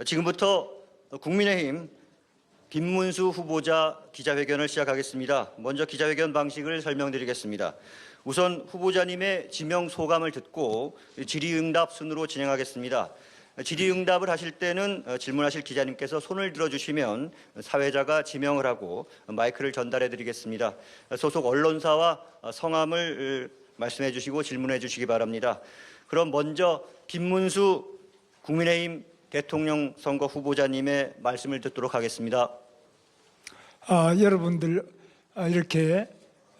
지금부터 국민의힘 김문수 후보자 기자회견을 시작하겠습니다. 먼저 기자회견 방식을 설명드리겠습니다. 우선 후보자님의 지명 소감을 듣고 질의응답 순으로 진행하겠습니다. 질의응답을 하실 때는 질문하실 기자님께서 손을 들어주시면 사회자가 지명을 하고 마이크를 전달해 드리겠습니다. 소속 언론사와 성함을 말씀해 주시고 질문해 주시기 바랍니다. 그럼 먼저 김문수 국민의힘 대통령 선거 후보자님의 말씀을 듣도록 하겠습니다. 여러분들 이렇게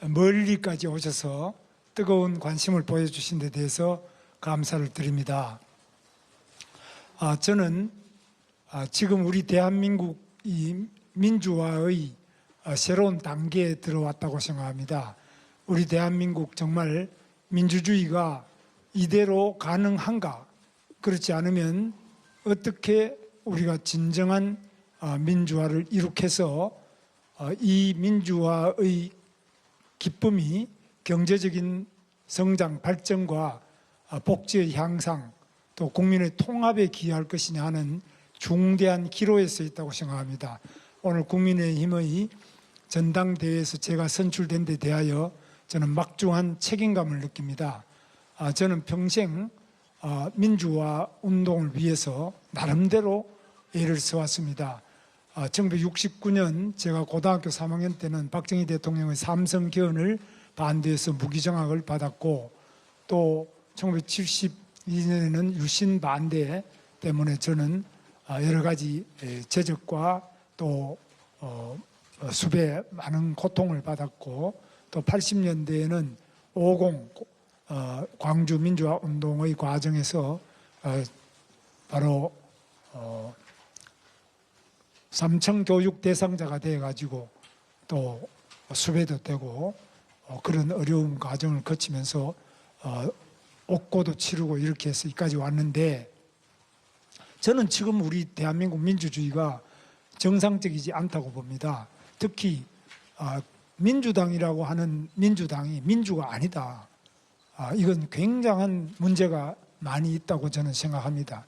멀리까지 오셔서 뜨거운 관심을 보여주신 데 대해서 감사를 드립니다. 저는 지금 우리 대한민국 이 민주화의 새로운 단계에 들어왔다고 생각합니다. 우리 대한민국 정말 민주주의가 이대로 가능한가? 그렇지 않으면 어떻게 우리가 진정한 민주화를 이룩해서 이 민주화의 기쁨이 경제적인 성장, 발전과 복지의 향상, 또 국민의 통합에 기여할 것이냐 하는 중대한 기로에 서 있다고 생각합니다. 오늘 국민의힘의 전당대회에서 제가 선출된 데 대하여 저는 막중한 책임감을 느낍니다. 저는 평생 민주화 운동을 위해서 나름대로 애를 써왔습니다. 1969년 제가 고등학교 3학년 때는 박정희 대통령의 삼성 개헌을 반대해서 무기정학을 받았고, 또 1972년에는 유신 반대 때문에 저는 여러 가지 제적과 또 수배 많은 고통을 받았고, 또 80년대에는 50 광주 민주화 운동의 과정에서 바로 삼청 교육 대상자가 되어가지고 또 수배도 되고 그런 어려운 과정을 거치면서 옥고도 치르고 이렇게 해서 여기까지 왔는데, 저는 지금 우리 대한민국 민주주의가 정상적이지 않다고 봅니다. 특히 민주당이라고 하는 민주당이 민주가 아니다. 이건 굉장한 문제가 많이 있다고 저는 생각합니다.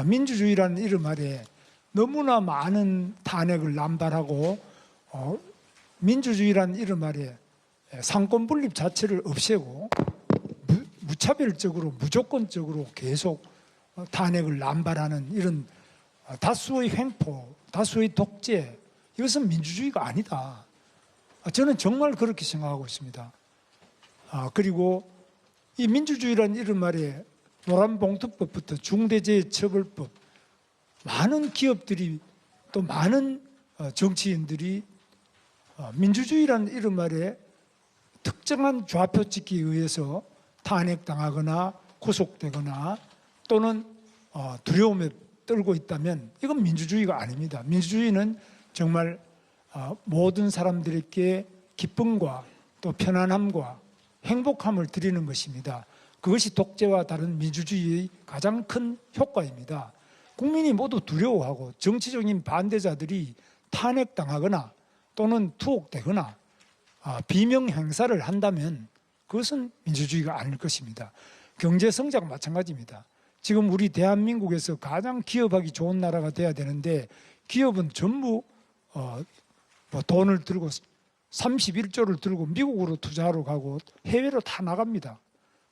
민주주의라는 이름 아래 너무나 많은 탄핵을 남발하고 민주주의라는 이름 아래 상권 분립 자체를 없애고 무차별적으로 무조건적으로 계속 탄핵을 남발하는 이런 다수의 횡포, 다수의 독재, 이것은 민주주의가 아니다. 저는 정말 그렇게 생각하고 있습니다. 그리고 이 민주주의라는 이름 아래 노란봉투법부터 중대재해처벌법, 많은 기업들이 또 많은 정치인들이 민주주의라는 이름 아래 특정한 좌표 찍기에 의해서 탄핵당하거나 구속되거나 또는 두려움에 떨고 있다면 이건 민주주의가 아닙니다. 민주주의는 정말 모든 사람들에게 기쁨과 또 편안함과 행복함을 드리는 것입니다. 그것이 독재와 다른 민주주의의 가장 큰 효과입니다. 국민이 모두 두려워하고 정치적인 반대자들이 탄핵당하거나 또는 투옥되거나 비명 행사를 한다면 그것은 민주주의가 아닐 것입니다. 경제성장 마찬가지입니다. 지금 우리 대한민국에서 가장 기업하기 좋은 나라가 돼야 되는데, 기업은 전부 돈을 들고 31조를 들고 미국으로 투자하러 가고 해외로 다 나갑니다.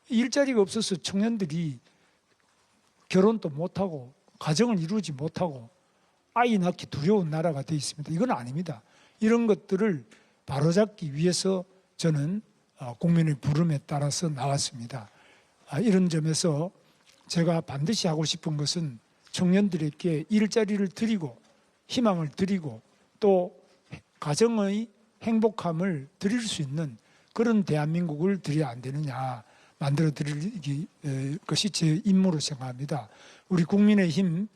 일자리가 없어서 청년들이 결혼도 못하고 가정을 이루지 못하고 아이 낳기 두려운 나라가 되어 있습니다. 이건 아닙니다. 이런 것들을 바로잡기 위해서 저는 국민의 부름에 따라서 나왔습니다. 이런 점에서 제가 반드시 하고 싶은 것은 청년들에게 일자리를 드리고 희망을 드리고 또 가정의 행복함을 드릴 수 있는 그런 대한민국을 드려야 안 되느냐, 만들어 드릴 것이 제 임무로 생각합니다. 우리 국민의힘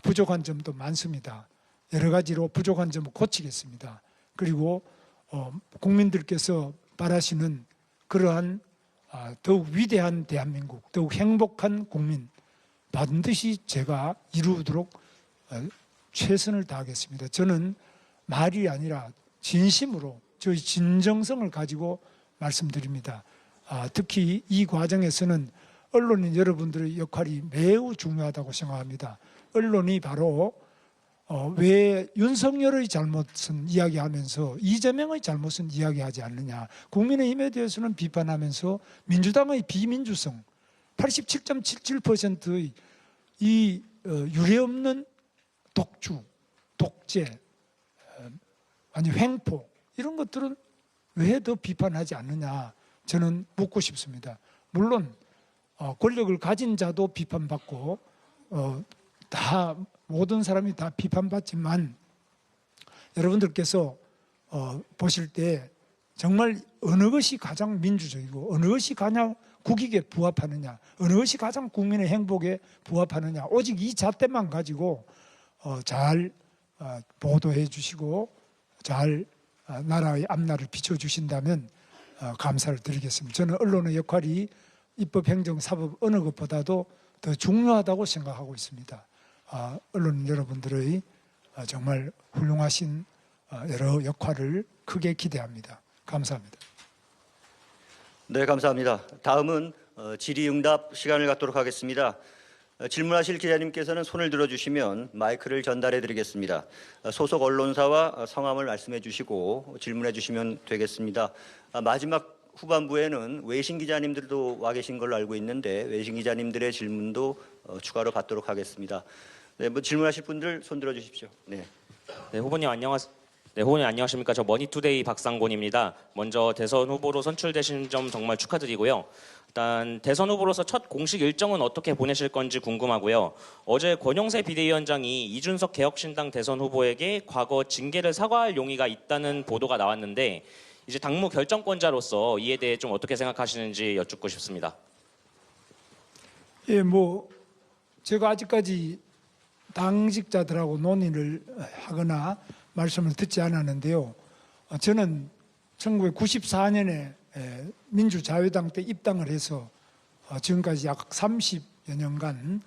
부족한 점도 많습니다. 여러 가지로 부족한 점을 고치겠습니다. 그리고 국민들께서 바라시는 그러한 더욱 위대한 대한민국, 더욱 행복한 국민 반드시 제가 이루도록 최선을 다하겠습니다. 저는 말이 아니라 진심으로 저희 진정성을 가지고 말씀드립니다. 특히 이 과정에서는 언론인 여러분들의 역할이 매우 중요하다고 생각합니다. 언론이 바로 왜 윤석열의 잘못은 이야기하면서 이재명의 잘못은 이야기하지 않느냐. 국민의힘에 대해서는 비판하면서 민주당의 비민주성 87.77%의 이 유례없는 독주, 독재, 아니 횡포 이런 것들은 왜 더 비판하지 않느냐 저는 묻고 싶습니다. 물론 권력을 가진 자도 비판받고 다 모든 사람이 다 비판받지만 여러분들께서 보실 때 정말 어느 것이 가장 민주적이고 어느 것이 가장 국익에 부합하느냐, 어느 것이 가장 국민의 행복에 부합하느냐, 오직 이 잣대만 가지고 잘 보도해 주시고 잘 나라의 앞날을 비춰주신다면 감사를 드리겠습니다. 저는 언론의 역할이 입법, 행정, 사법 어느 것보다도 더 중요하다고 생각하고 있습니다. 언론 여러분들의 정말 훌륭하신 여러 역할을 크게 기대합니다. 감사합니다. 네, 감사합니다. 다음은 질의응답 시간을 갖도록 하겠습니다. 질문하실 기자님께서는 손을 들어주시면 마이크를 전달해 드리겠습니다. 소속 언론사와 성함을 말씀해 주시고 질문해 주시면 되겠습니다. 마지막 후반부에는 외신 기자님들도 와 계신 걸로 알고 있는데 외신 기자님들의 질문도 추가로 받도록 하겠습니다. 네, 뭐 질문하실 분들 손 들어 주십시오. 네. 네, 후보님 안녕하십니까? 저 머니투데이 박상곤입니다. 먼저 대선 후보로 선출되신 점 정말 축하드리고요. 일단 대선 후보로서 첫 공식 일정은 어떻게 보내실 건지 궁금하고요. 어제 권영세 비대위원장이 이준석 개혁신당 대선 후보에게 과거 징계를 사과할 용의가 있다는 보도가 나왔는데 이제 당무 결정권자로서 이에 대해 좀 어떻게 생각하시는지 여쭙고 싶습니다. 예, 제가 아직까지 당직자들하고 논의를 하거나 말씀을 듣지 않았는데요. 저는 1994년에 민주자유당 때 입당을 해서 지금까지 약 30여 년간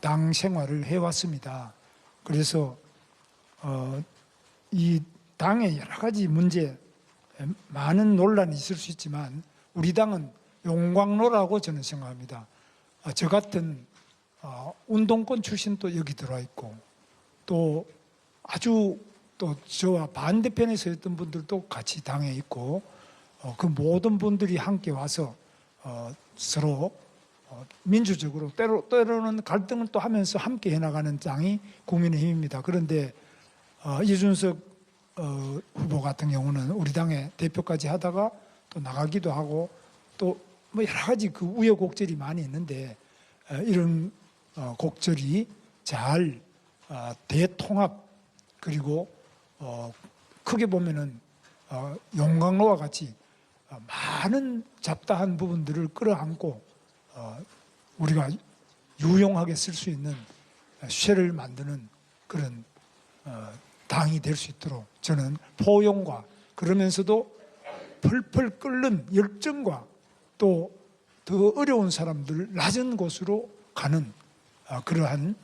당 생활을 해왔습니다. 그래서 이 당의 여러 가지 문제, 많은 논란이 있을 수 있지만 우리 당은 용광로라고 저는 생각합니다. 저 같은 운동권 출신도 여기 들어와 있고 또 아주 또 저와 반대편에 서 있던 분들도 같이 당에 있고 그 모든 분들이 함께 와서 서로 민주적으로 때로는 갈등을 또 하면서 함께 해나가는 당이 국민의힘입니다. 그런데 이준석 후보 같은 경우는 우리 당의 대표까지 하다가 또 나가기도 하고 또 뭐 여러 가지 그 우여곡절이 많이 있는데 이런 곡절이 잘 대통합 그리고 크게 보면은 용광로와 같이 많은 잡다한 부분들을 끌어안고 우리가 유용하게 쓸 수 있는 쇠를 만드는 그런 당이 될 수 있도록 저는 포용과 그러면서도 펄펄 끓는 열정과 또 더 어려운 사람들 낮은 곳으로 가는 그러한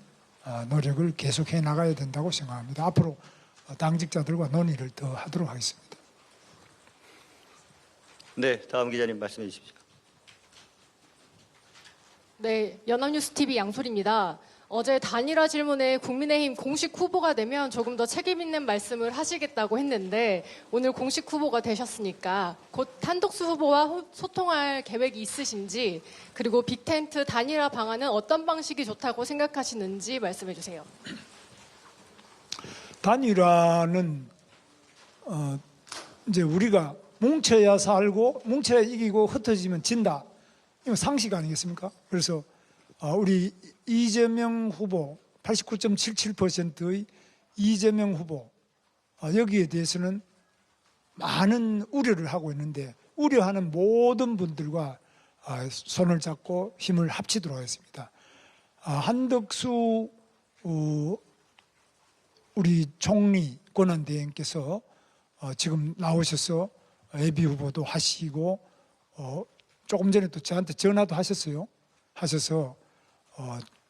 노력을 계속해 나가야 된다고 생각합니다. 앞으로 당직자들과 논의를 더 하도록 하겠습니다. 네, 다음 기자님 말씀해 주십시오. 네, 연합뉴스TV 양솔입니다. 어제 단일화 질문에 국민의힘 공식 후보가 되면 조금 더 책임 있는 말씀을 하시겠다고 했는데 오늘 공식 후보가 되셨으니까 곧 한덕수 후보와 소통할 계획이 있으신지 그리고 빅텐트 단일화 방안은 어떤 방식이 좋다고 생각하시는지 말씀해 주세요. 단일화는 이제 우리가 뭉쳐야 살고 뭉쳐야 이기고 흩어지면 진다. 이거 상식 아니겠습니까? 그래서 우리 이재명 후보 89.77%의 이재명 후보 여기에 대해서는 많은 우려를 하고 있는데 우려하는 모든 분들과 손을 잡고 힘을 합치도록 하겠습니다. 한덕수 우리 총리 권한대행께서 지금 나오셔서 예비 후보도 하시고 조금 전에 또 저한테 전화도 하셨어요. 하셔서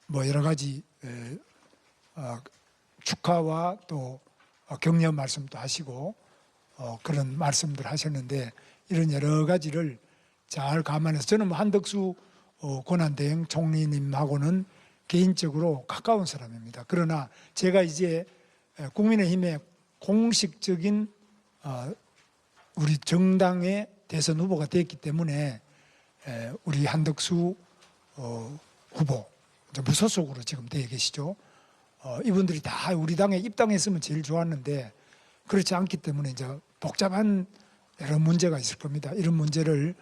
뭐 여러 가지 축하와 또 격려 말씀도 하시고 그런 말씀들 하셨는데 이런 여러 가지를 잘 감안해서 저는 한덕수 권한대행 총리님하고는 개인적으로 가까운 사람입니다. 그러나 제가 이제 국민의힘의 공식적인 우리 정당의 대선 후보가 됐기 때문에 우리 한덕수 후보 무소속으로 지금 되어 계시죠. 이분들이 다 우리 당에 입당했으면 제일 좋았는데 그렇지 않기 때문에 이제 복잡한 여러 문제가 있을 겁니다. 이런 문제를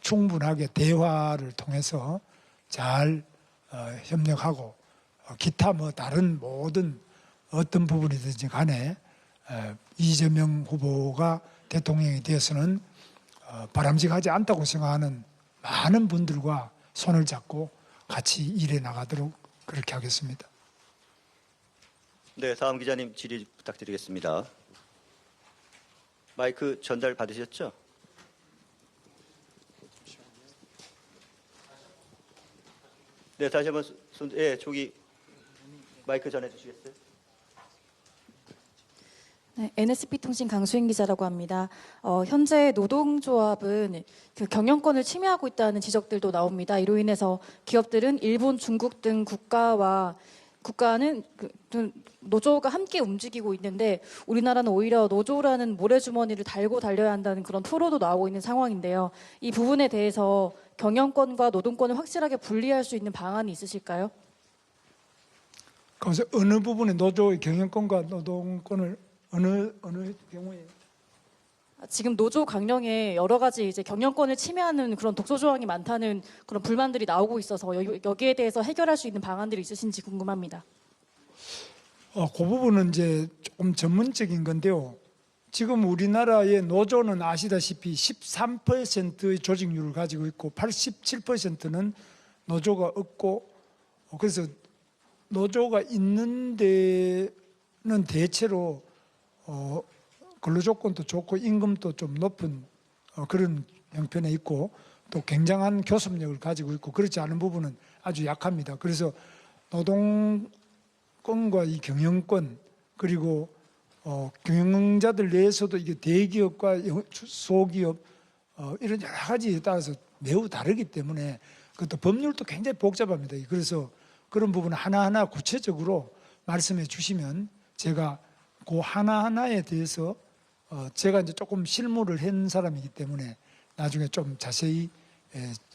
충분하게 대화를 통해서 잘 협력하고 기타 뭐 다른 모든 어떤 부분이든지 간에 이재명 후보가 대통령이 되어서는 바람직하지 않다고 생각하는 많은 분들과 손을 잡고 같이 일해 나가도록 그렇게 하겠습니다. 네, 다음 기자님 질의 부탁드리겠습니다. 마이크 전달 받으셨죠? 네, 다시 한번 저기 마이크 전해 주시겠어요? 네, NSP 통신 강수인 기자라고 합니다. 현재 노동조합은 그 경영권을 침해하고 있다는 지적들도 나옵니다. 이로 인해서 기업들은 일본, 중국 등 국가는 노조가 함께 움직이고 있는데 우리나라는 오히려 노조라는 모래주머니를 달고 달려야 한다는 그런 토로도 나오고 있는 상황인데요. 이 부분에 대해서 경영권과 노동권을 확실하게 분리할 수 있는 방안이 있으실까요? 그래서 어느 부분에 노조의 경영권과 노동권을 어느 경우에 지금 노조 강령에 여러 가지 이제 경영권을 침해하는 그런 독소 조항이 많다는 그런 불만들이 나오고 있어서 여기에 대해서 해결할 수 있는 방안들이 있으신지 궁금합니다. 그 부분은 이제 조금 전문적인 건데요. 지금 우리나라의 노조는 아시다시피 13%의 조직률을 가지고 있고 87%는 노조가 없고 그래서 노조가 있는 데는 대체로 근로조건도 좋고 임금도 좀 높은 그런 형편에 있고 또 굉장한 교섭력을 가지고 있고 그렇지 않은 부분은 아주 약합니다. 그래서 노동권과 이 경영권 그리고 경영자들 내에서도 이게 대기업과 소기업 이런 여러 가지에 따라서 매우 다르기 때문에 그것도 법률도 굉장히 복잡합니다. 그래서 그런 부분 하나하나 구체적으로 말씀해 주시면 제가 그 하나하나에 대해서 제가 이제 조금 실무를 한 사람이기 때문에 나중에 좀 자세히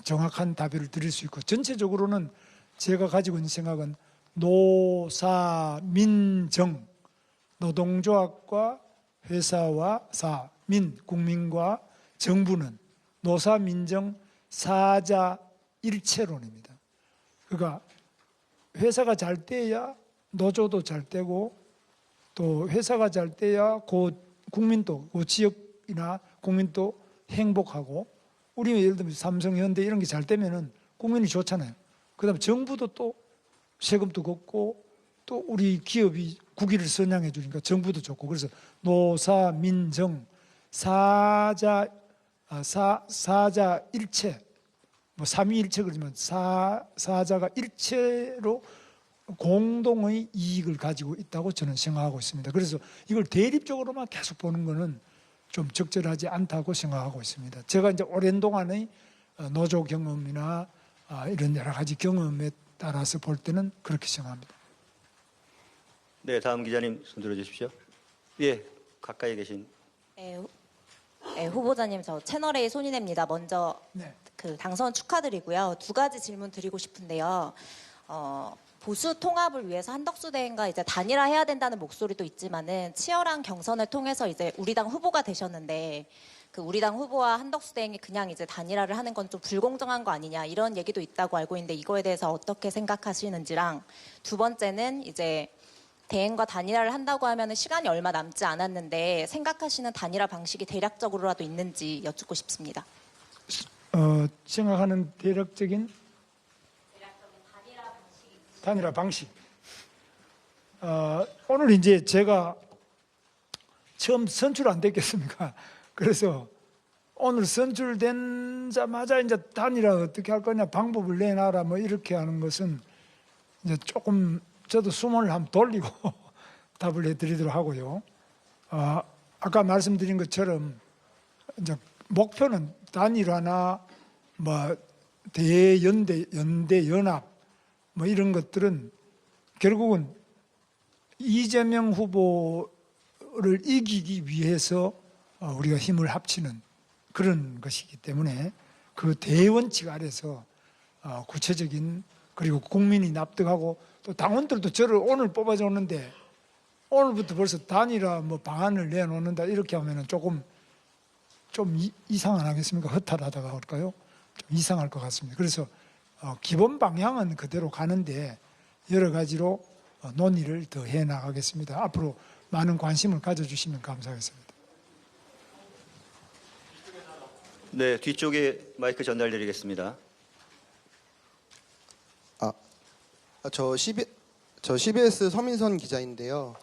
정확한 답변을 드릴 수 있고 전체적으로는 제가 가지고 있는 생각은 노사민정 노동조합과 회사와 사민 국민과 정부는 노사민정 사자 일체론입니다. 그러니까 회사가 잘 돼야 노조도 잘 되고 또 회사가 잘 돼야 그 국민도 그 지역이나 국민도 행복하고 우리 예를 들면 삼성, 현대 이런 게 잘 되면은 국민이 좋잖아요. 그다음에 정부도 또 세금도 걷고 또 우리 기업이 국위를 선양해 주니까 정부도 좋고 그래서 노사민정 사자 일체 뭐 삼위일체 그러지만 사자가 일체로 공동의 이익을 가지고 있다고 저는 생각하고 있습니다. 그래서 이걸 대립적으로만 계속 보는 것은 좀 적절하지 않다고 생각하고 있습니다. 제가 이제 오랜 동안의 노조 경험이나 이런 여러 가지 경험에 따라서 볼 때는 그렇게 생각합니다. 네, 다음 기자님 손 들어주십시오. 예, 가까이 계신. 후보자님 저 채널A 손인혜입니다. 먼저 네. 그 당선 축하드리고요. 두 가지 질문 드리고 싶은데요. 보수 통합을 위해서 한덕수 대행과 이제 단일화해야 된다는 목소리도 있지만은 치열한 경선을 통해서 이제 우리당 후보가 되셨는데 그 우리당 후보와 한덕수 대행이 그냥 이제 단일화를 하는 건 좀 불공정한 거 아니냐 이런 얘기도 있다고 알고 있는데 이거에 대해서 어떻게 생각하시는지랑 두 번째는 이제 대행과 단일화를 한다고 하면 시간이 얼마 남지 않았는데 생각하시는 단일화 방식이 대략적으로라도 있는지 여쭙고 싶습니다. 생각하는 대략적인 단일화 방식. 오늘 이제 제가 처음 선출 안 됐겠습니까? 그래서 오늘 선출된자마자 이제 단일화 어떻게 할 거냐 방법을 내놔라 뭐 이렇게 하는 것은 이제 조금 저도 숨을 한번 돌리고 답을 해드리도록 하고요. 아까 말씀드린 것처럼 이제 목표는 단일화나 뭐 대연대 연대 연합 뭐 이런 것들은 결국은 이재명 후보를 이기기 위해서 우리가 힘을 합치는 그런 것이기 때문에 그 대원칙 아래서 구체적인 그리고 국민이 납득하고 또 당원들도 저를 오늘 뽑아줬는데 오늘부터 벌써 단일화 뭐 방안을 내놓는다 이렇게 하면은 조금 좀 이상 안 하겠습니까? 허탈하다가 할까요? 좀 이상할 것 같습니다. 그래서 기본 방향은 그대로 가는데 여러 가지로 논의를 더 해 나가겠습니다. 앞으로 많은 관심을 가져주시면 감사하겠습니다. 네, 뒤쪽에 마이크 전달드리겠습니다. 저 CBS 서민선 기자인데요.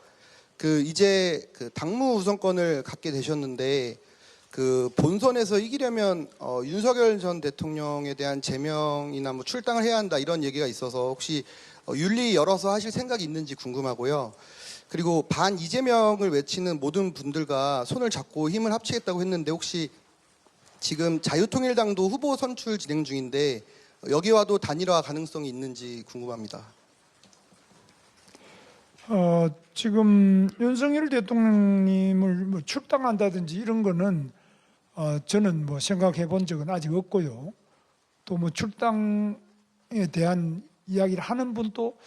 이제 당무 우선권을 갖게 되셨는데 본선에서 이기려면 윤석열 전 대통령에 대한 제명이나 뭐 출당을 해야 한다 이런 얘기가 있어서 혹시 윤리 열어서 하실 생각이 있는지 궁금하고요. 그리고 반 이재명을 외치는 모든 분들과 손을 잡고 힘을 합치겠다고 했는데 혹시 지금 자유통일당도 후보 선출 진행 중인데 여기와도 단일화 가능성이 있는지 궁금합니다. 지금 윤석열 대통령님을 뭐 출당한다든지 이런 거는 저는 뭐 생각해 본 적은 아직 없고요. 또 뭐 출당에 대한 이야기를 하는 분도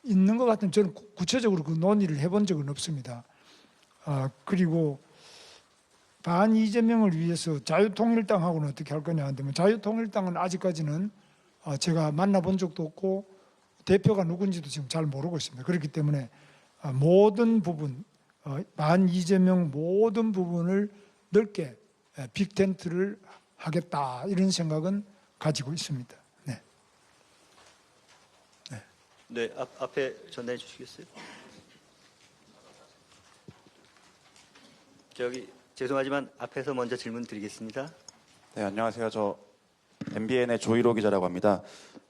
있는 것 같은 저는 구체적으로 그 논의를 해본 적은 없습니다. 그리고 반 이재명을 위해서 자유통일당하고는 어떻게 할 거냐 하는데 자유통일당은 아직까지는 제가 만나본 적도 없고 대표가 누군지도 지금 잘 모르고 있습니다. 그렇기 때문에 모든 부분, 반 이재명 모든 부분을 넓게 빅텐트를 하겠다 이런 생각은 가지고 있습니다. 네. 네, 앞에 전달해 주시겠어요? 죄송하지만 앞에서 먼저 질문 드리겠습니다. 네, 안녕하세요. 저 MBN의 조희로 기자라고 합니다.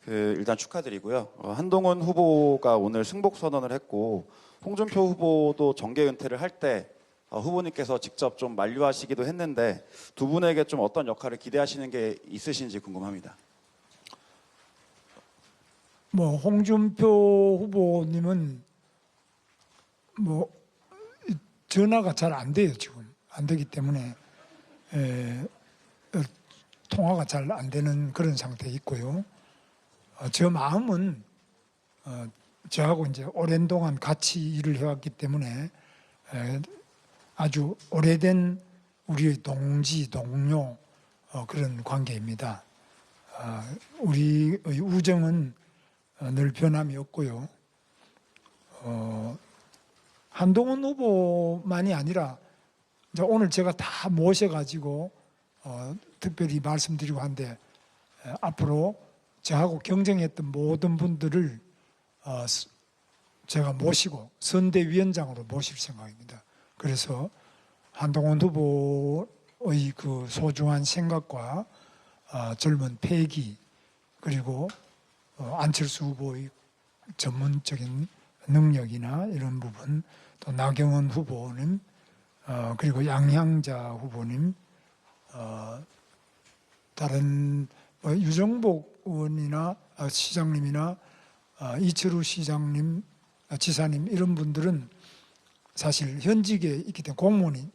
일단 축하드리고요. 한동훈 후보가 오늘 승복 선언을 했고 홍준표 후보도 정계 은퇴를 할 때 후보님께서 직접 좀 만류하시기도 했는데 두 분에게 좀 어떤 역할을 기대하시는 게 있으신지 궁금합니다. 뭐 홍준표 후보님은 뭐 전화가 잘 안 돼요. 지금 안 되기 때문에 통화가 잘 안 되는 그런 상태에 있고요. 저 마음은 저하고 이제 오랜 동안 같이 일을 해왔기 때문에 아주 오래된 우리의 동지, 동료 그런 관계입니다. 우리의 우정은 늘 변함이 없고요. 한동훈 후보만이 아니라 이제 오늘 제가 다 모셔가지고 특별히 말씀드리고 한데 앞으로 저하고 경쟁했던 모든 분들을 제가 모시고 선대위원장으로 모실 생각입니다. 그래서 한동훈 후보의 그 소중한 생각과 젊은 패기 그리고 안철수 후보의 전문적인 능력이나 이런 부분 또 나경원 후보님 그리고 양향자 후보님 다른 유정복 의원이나 시장님이나 이철우 시장님 지사님 이런 분들은 사실 현직에 있기 때문에 공무원이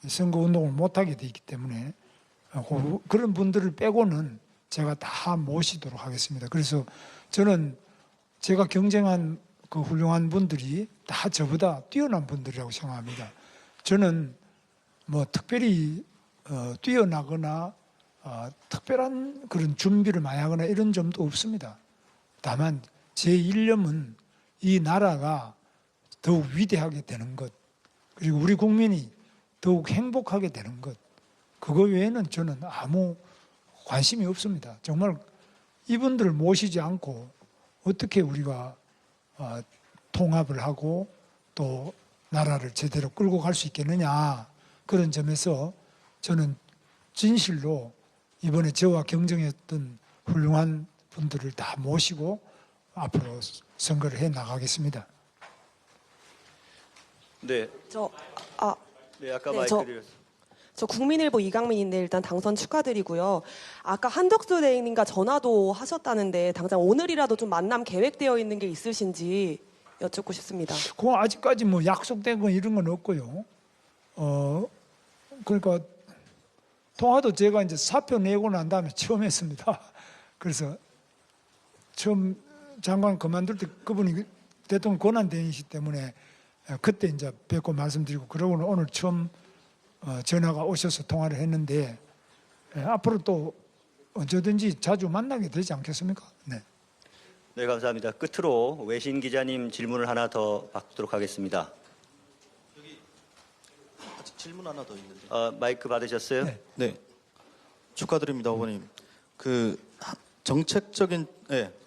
선거운동을 못하게 돼 있기 때문에 그런 분들을 빼고는 제가 다 모시도록 하겠습니다. 그래서 저는 제가 경쟁한 그 훌륭한 분들이 다 저보다 뛰어난 분들이라고 생각합니다. 저는 뭐 특별히 뛰어나거나 특별한 그런 준비를 많이 하거나 이런 점도 없습니다. 다만 제 일념은 이 나라가 더욱 위대하게 되는 것 그리고 우리 국민이 더욱 행복하게 되는 것 그거 외에는 저는 아무 관심이 없습니다. 정말 이분들을 모시지 않고 어떻게 우리가 통합을 하고 또 나라를 제대로 끌고 갈 수 있겠느냐 그런 점에서 저는 진실로 이번에 저와 경쟁했던 훌륭한 분들을 다 모시고 앞으로 선거를 해 나가겠습니다. 네. 저 네, 아까 네, 마이크 저- 드렸습니다. 저 국민일보 이강민인데 일단 당선 축하드리고요. 아까 한덕수 대행님과 전화도 하셨다는데 당장 오늘이라도 좀 만남 계획되어 있는 게 있으신지 여쭙고 싶습니다. 그건 아직까지 뭐 약속된 건 이런 건 없고요. 그러니까 통화도 제가 이제 사표 내고 난 다음에 처음 했습니다. 그래서 처음 장관 그만둘 때 그분이 대통령 권한대행이시기 때문에 그때 이제 뵙고 말씀드리고 그러고는 오늘 처음 전화가 오셔서 통화를 했는데 앞으로 또 언제든지 자주 만나게 되지 않겠습니까? 네. 네, 감사합니다. 끝으로 외신 기자님 질문을 하나 더 받도록 하겠습니다. 질문 하나 더 있는데. 마이크 받으셨어요? 네. 네. 축하드립니다, 후보님. 정책적인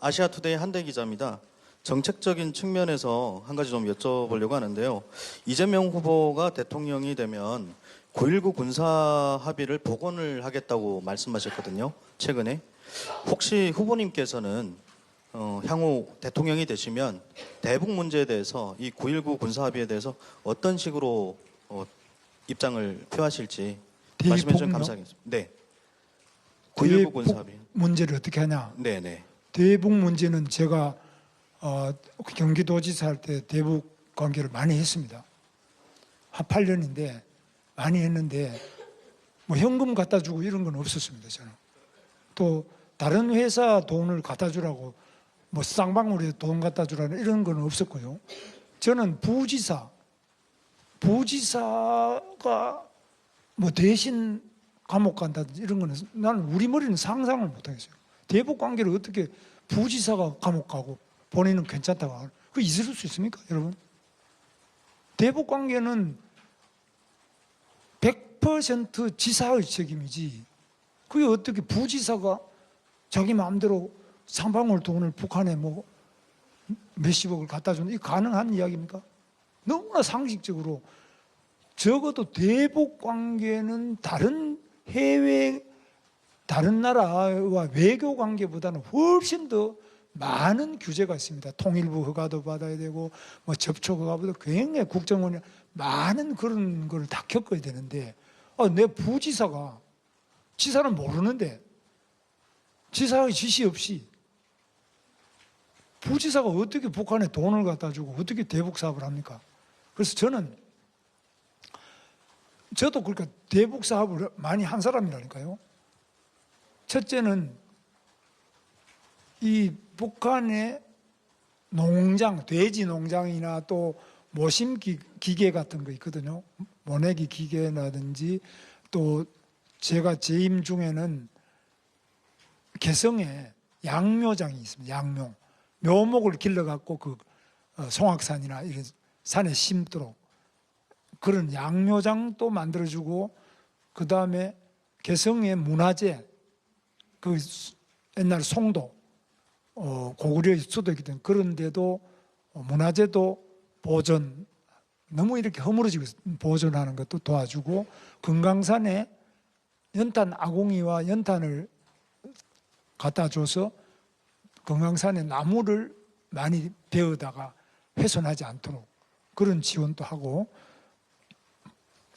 아시아투데이 한대 기자입니다. 정책적인 측면에서 한 가지 좀 여쭤보려고 하는데요. 이재명 후보가 대통령이 되면 9.19 군사 합의를 복원을 하겠다고 말씀하셨거든요. 최근에. 혹시 후보님께서는 향후 대통령이 되시면 대북 문제에 대해서 이 9.19 군사 합의에 대해서 어떤 식으로 입장을 표하실지 말씀해 주시면 감사하겠습니다. 네. 9.19 군사 합의. 문제를 어떻게 하냐? 네네. 대북 문제는 제가 경기도지사 할 때 대북 관계를 많이 했습니다. 한 8년인데 많이 했는데 뭐 현금 갖다 주고 이런 건 없었습니다. 저는 또 다른 회사 돈을 갖다 주라고 뭐 쌍방울에 돈 갖다 주라는 이런 건 없었고요. 저는 부지사가 뭐 대신 감옥 간다든지 이런 거는 나는 우리 머리는 상상을 못 하겠어요. 대북 관계를 어떻게 부지사가 감옥 가고 본인은 괜찮다고 하는 그 있을 수 있습니까, 여러분? 대북 관계는 100% 지사의 책임이지. 그게 어떻게 부지사가 자기 마음대로 상방울 돈을 북한에 뭐 몇십억을 갖다 주는 이 가능한 이야기입니까? 너무나 상식적으로 적어도 대북 관계는 다른 해외 다른 나라와 외교 관계보다는 훨씬 더 많은 규제가 있습니다. 통일부 허가도 받아야 되고 뭐 접촉 허가도 굉장히 국정원이 많은 그런 걸 다 겪어야 되는데 내 부지사가 지사는 모르는데 지사의 지시 없이 부지사가 어떻게 북한에 돈을 갖다 주고 어떻게 대북 사업을 합니까? 그래서 저도 그러니까 대북 사업을 많이 한 사람이라니까요. 첫째는 이 북한의 농장, 돼지 농장이나 또 모심기 기계 같은 거 있거든요. 모내기 기계라든지 또 제가 재임 중에는 개성에 양묘장이 있습니다. 양묘. 묘목을 길러갖고 그 송악산이나 이런 산에 심도록 그런 양묘장도 만들어주고 그 다음에 개성의 문화재 그 옛날 송도 고구려의 수도이기 때문에 그런 데도 문화재도 보존 너무 이렇게 허물어지고 보존하는 것도 도와주고 금강산에 연탄 아궁이와 연탄을 갖다 줘서 금강산에 나무를 많이 베어다가 훼손하지 않도록 그런 지원도 하고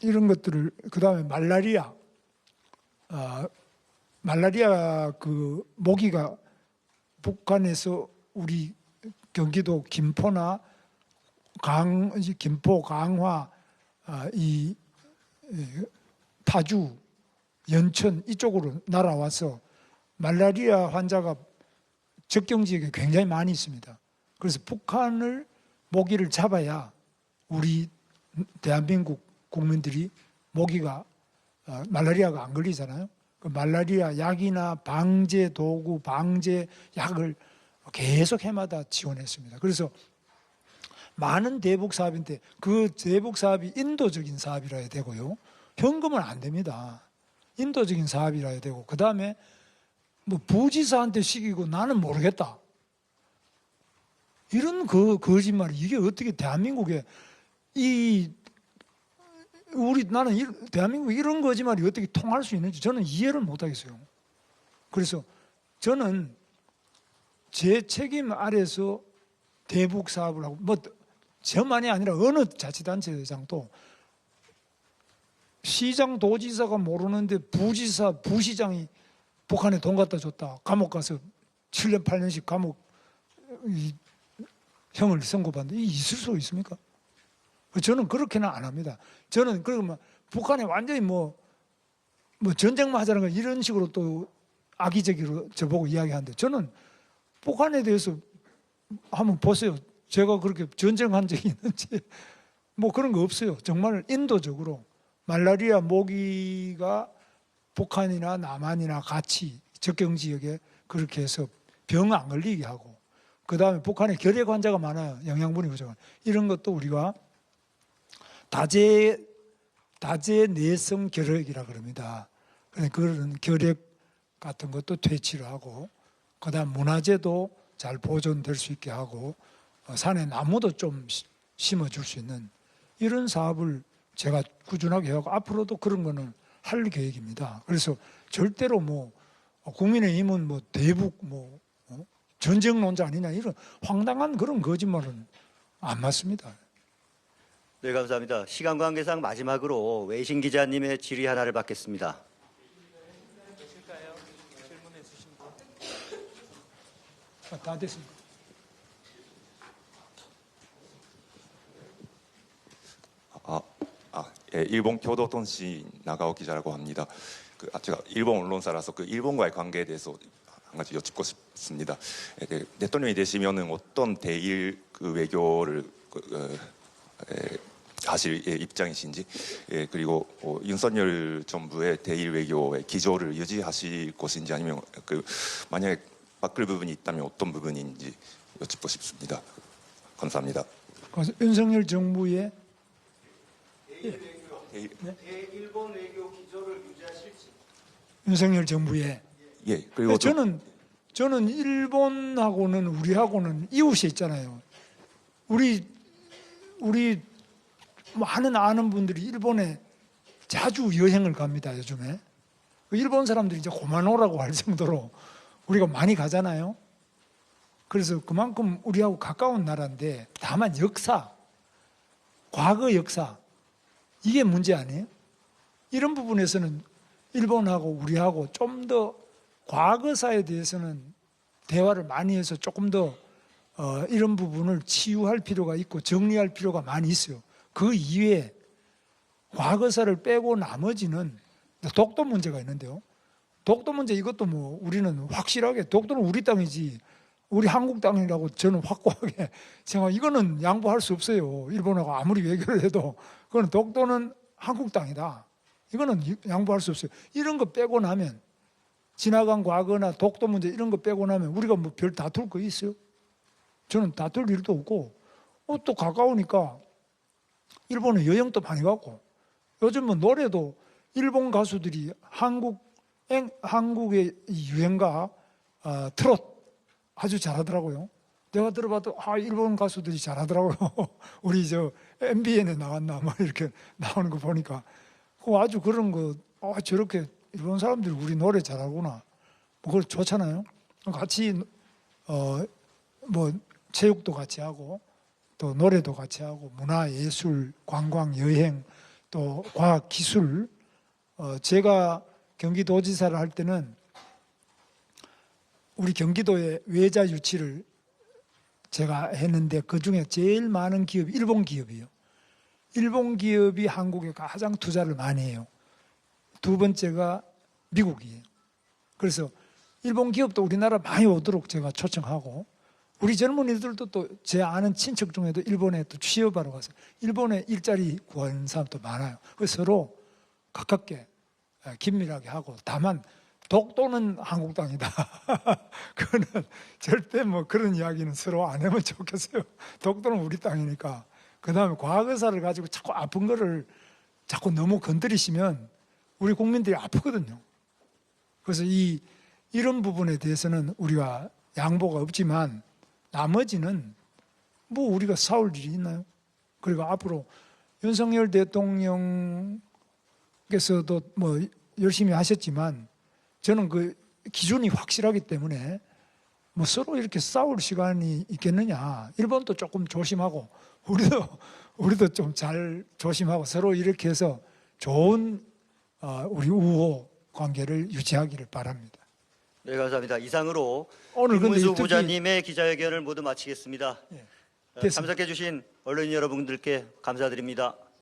이런 것들을 그 다음에 말라리아 그 모기가 북한에서 우리 경기도 김포나 김포 강화 이 타주 연천 이쪽으로 날아와서 말라리아 환자가 적경 지역에 굉장히 많이 있습니다. 그래서 북한을 모기를 잡아야 우리 대한민국 국민들이 모기가 말라리아가 안 걸리잖아요. 그 말라리아 약이나 방제 도구, 방제 약을 계속 해마다 지원했습니다. 그래서 많은 대북 사업인데 그 대북 사업이 인도적인 사업이라 해야 되고요. 현금은 안 됩니다. 인도적인 사업이라 해야 되고 그 다음에 뭐 부지사한테 시키고 나는 모르겠다. 이런 거짓말이 이게 어떻게 대한민국에 나는 대한민국 이런 거짓말이 어떻게 통할 수 있는지 저는 이해를 못 하겠어요. 그래서 저는 제 책임 아래서 대북 사업을 하고 뭐 저만이 아니라 어느 자치단체장도 시장 도지사가 모르는데 부지사 부시장이 북한에 돈 갖다 줬다. 감옥 가서 7년 8년씩 감옥 형을 선고받는데 이게 있을 수 있습니까? 저는 그렇게는 안 합니다. 저는 그러면 북한에 완전히 뭐 전쟁만 하자는 거 이런 식으로 또 악의적으로 저보고 이야기하는데 저는 북한에 대해서 한번 보세요. 제가 그렇게 전쟁한 적이 있는지 뭐 그런 거 없어요. 정말 인도적으로 말라리아 모기가 북한이나 남한이나 같이 접경 지역에 그렇게 해서 병 안 걸리게 하고 그 다음에 북한에 결핵 환자가 많아요. 영양분이 부족한 이런 것도 우리가 다제 내성 결핵이라 그럽니다. 그런 결핵 같은 것도 퇴치를 하고 그다음 문화재도 잘 보존될 수 있게 하고 산에 나무도 좀 심어줄 수 있는 이런 사업을 제가 꾸준하게 해가고 앞으로도 그런 거는 할 계획입니다. 그래서 절대로 뭐 국민의힘은 뭐 대북 뭐 전쟁론자 아니냐 이런 황당한 그런 거짓말은 안 맞습니다. 네, 감사합니다. 시간 관계상 마지막으로 외신 기자님의 질의 하나를 받겠습니다. 다 됐습니다. 예, 일본 교도통신 나가오 기자라고 합니다. 제가 일본 언론사라서 그 일본과의 관계에 대해서 한 가지 여쭙고 싶습니다. 대통령이 되시면은 어떤 대일 외교를 하실 입장이신지, 그리고 윤석열 정부의 대일 외교의 기조를 유지하실 것인지 아니면 만약에 바꿀 부분이 있다면 어떤 부분인지 여쭙고 싶습니다. 감사합니다. 윤석열 정부의 대일본 외교 기조를 유지하실지. 윤석열 정부의 그리고 저는 일본하고는 우리하고는 이웃이 있잖아요. 우리 많은 아는 분들이 일본에 자주 여행을 갑니다. 요즘에 일본 사람들이 이제 고마노라고 할 정도로 우리가 많이 가잖아요. 그래서 그만큼 우리하고 가까운 나라인데 다만 역사, 과거 역사 이게 문제 아니에요? 이런 부분에서는 일본하고 우리하고 좀 더 과거사에 대해서는 대화를 많이 해서 조금 더 이런 부분을 치유할 필요가 있고 정리할 필요가 많이 있어요. 그 이외에 과거사를 빼고 나머지는 독도 문제가 있는데요. 독도 문제 이것도 뭐 우리는 확실하게 독도는 우리 땅이지 우리 한국 땅이라고 저는 확고하게 생각. 이거는 양보할 수 없어요. 일본하고 아무리 외교를 해도 그건 독도는 한국 땅이다. 이거는 양보할 수 없어요. 이런 거 빼고 나면 지나간 과거나 독도 문제 이런 거 빼고 나면 우리가 뭐 별 다툴 거 있어요? 저는 다툴 일도 없고 또 가까우니까 일본에 여행도 많이 가고 요즘은 노래도 일본 가수들이 한국의 유행가 트롯 아주 잘하더라고요. 내가 들어봐도 일본 가수들이 잘하더라고요. 우리 저 MBN에 나왔나 뭐 이렇게 나오는 거 보니까 아주 그런 거 저렇게 일본 사람들이 우리 노래 잘하구나. 뭐 그걸 좋잖아요. 같이 뭐 체육도 같이 하고 또 노래도 같이 하고 문화, 예술, 관광, 여행 또 과학, 기술. 제가 경기도지사를 할 때는 우리 경기도의 외자 유치를 제가 했는데 그중에 제일 많은 기업이 일본 기업이에요. 일본 기업이 한국에 가장 투자를 많이 해요. 두 번째가 미국이에요. 그래서 일본 기업도 우리나라 많이 오도록 제가 초청하고 우리 젊은이들도 또 제 아는 친척 중에도 일본에 또 취업하러 가서 일본에 일자리 구하는 사람도 많아요. 그래서 서로 가깝게 긴밀하게 하고 다만 독도는 한국 땅이다. 그거는 절대 뭐 그런 이야기는 서로 안 하면 좋겠어요. 독도는 우리 땅이니까. 그 다음에 과거사를 가지고 자꾸 아픈 거를 자꾸 너무 건드리시면 우리 국민들이 아프거든요. 그래서 이런 부분에 대해서는 우리가 양보가 없지만 나머지는 뭐 우리가 싸울 일이 있나요? 그리고 앞으로 윤석열 대통령께서도 뭐 열심히 하셨지만 저는 그 기준이 확실하기 때문에 뭐 서로 이렇게 싸울 시간이 있겠느냐. 일본도 조금 조심하고 우리도 좀 잘 조심하고 서로 이렇게 해서 좋은 우리 우호 관계를 유지하기를 바랍니다. 네, 감사합니다. 이상으로 오늘 근데 김문수 특히 후보자님의 기자회견을 모두 마치겠습니다. 예, 참석해 주신 언론인 여러분들께 감사드립니다.